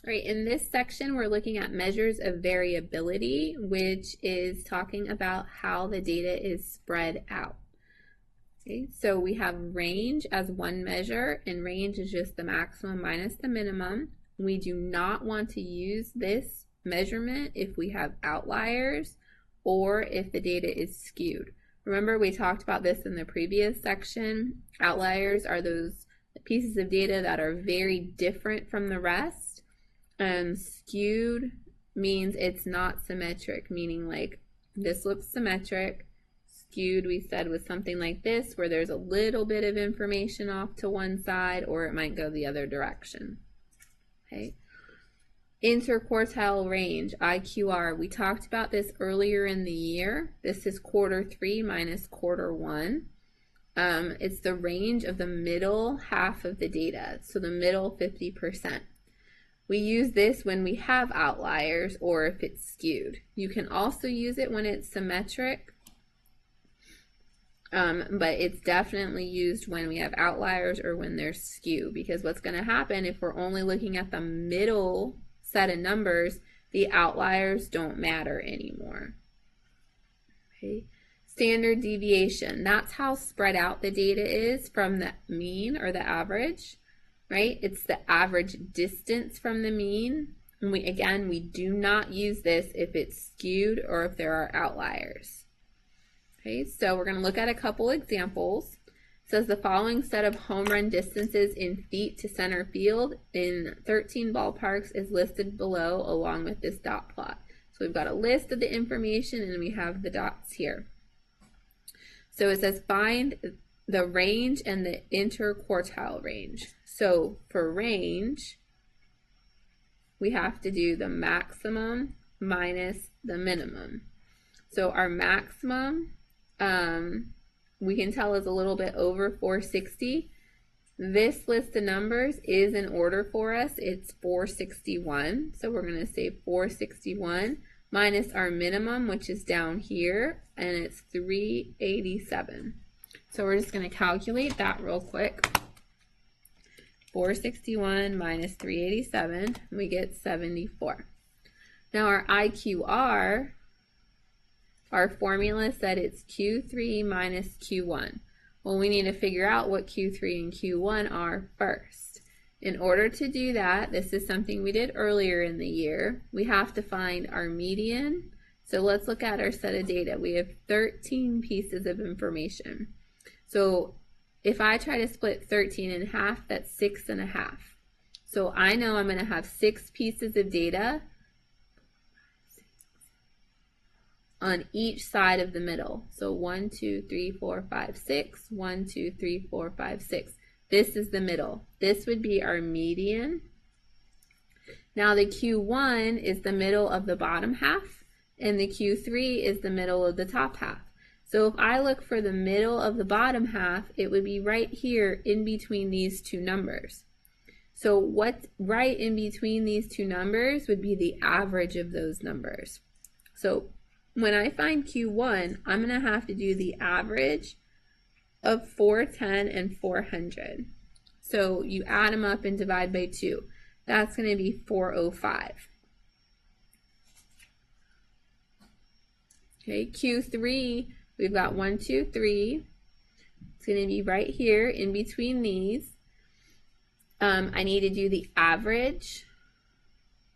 Right, in this section, we're looking at measures of variability, which is talking about how the data is spread out. Okay, so we have range as one measure, and range is just the maximum minus the minimum. We do not want to use this measurement if we have outliers or if the data is skewed. Remember, we talked about this in the previous section. Outliers are those pieces of data that are very different from the rest. Skewed means it's not symmetric, meaning like this looks symmetric. Skewed, we said, was something like this, where there's a little bit of information off to one side, or it might go the other direction. Okay. Interquartile range, IQR, we talked about this earlier in the year. This is Q3 minus Q1. It's the range of the middle half of the data, so the middle 50%. We use this when we have outliers or if it's skewed. You can also use it when it's symmetric, but it's definitely used when we have outliers or when there's skew, because what's going to happen if we're only looking at the middle set of numbers, the outliers don't matter anymore. Okay. Standard deviation, that's how spread out the data is from the mean or the average. Right? It's the average distance from the mean. And we do not use this if it's skewed or if there are outliers. Okay, so we're going to look at a couple examples. It says the following set of home run distances in feet to center field in 13 ballparks is listed below along with this dot plot. So we've got a list of the information and we have the dots here. So it says find the range and the interquartile range. So for range, we have to do the maximum minus the minimum. So our maximum, we can tell is a little bit over 460. This list of numbers is in order for us. It's 461. So we're going to say 461 minus our minimum, which is down here, and it's 387. So we're just going to calculate that real quick. 461 minus 387, we get 74. Now our IQR, our formula said it's Q3 minus Q1. Well, we need to figure out what Q3 and Q1 are first. In order to do that, this is something we did earlier in the year. We have to find our median. So let's look at our set of data. We have 13 pieces of information. So if I try to split 13 in half, that's 6.5. So I know I'm going to have 6 pieces of data on each side of the middle. So 1, 2, 3, 4, 5, 6. 1, 2, 3, 4, 5, 6. This is the middle. This would be our median. Now the Q1 is the middle of the bottom half, and the Q3 is the middle of the top half. So if I look for the middle of the bottom half, it would be right here in between these two numbers. So what's right in between these two numbers would be the average of those numbers. So when I find Q1, I'm going to have to do the average of 410 and 400. So you add them up and divide by 2. That's going to be 405. Okay, Q3, we've got 1, 2, 3. It's going to be right here in between these. I need to do the average.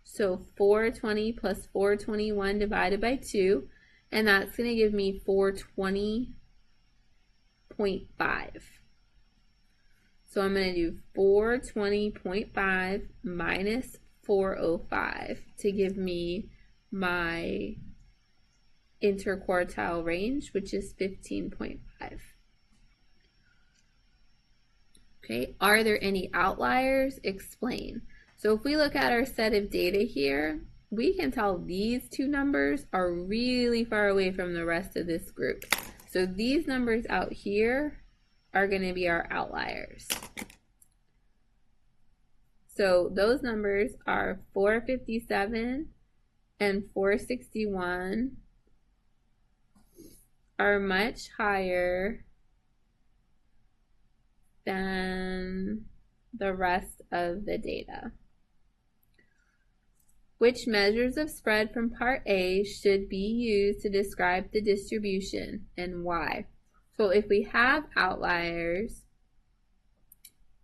So 420 plus 421 divided by 2. And that's going to give me 420.5. So I'm going to do 420.5 minus 405 to give me my interquartile range, which is 15.5. Okay, are there any outliers? Explain. So if we look at our set of data here, we can tell these two numbers are really far away from the rest of this group. So these numbers out here are going to be our outliers. So those numbers are 457 and 461 are much higher than the rest of the data. Which measures of spread from part A should be used to describe the distribution and why? So if we have outliers,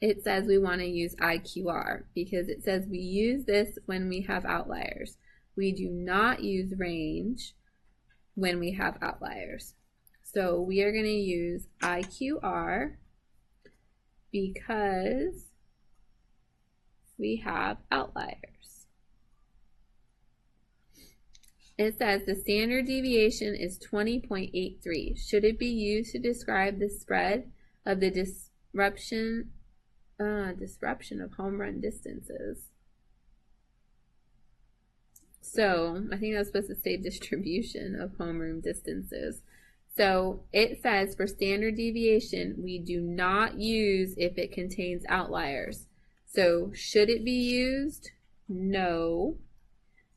it says we want to use IQR because it says we use this when we have outliers. We do not use range when we have outliers. So we are going to use IQR because we have outliers. It says the standard deviation is 20.83. Should it be used to describe the spread of the disruption of home run distances? So I think that's supposed to say distribution of home run distances. So it says for standard deviation, we do not use if it contains outliers. So should it be used? No,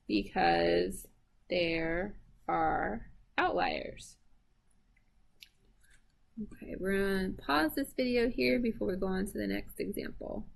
because there are outliers. Okay, we're going to pause this video here before we go on to the next example.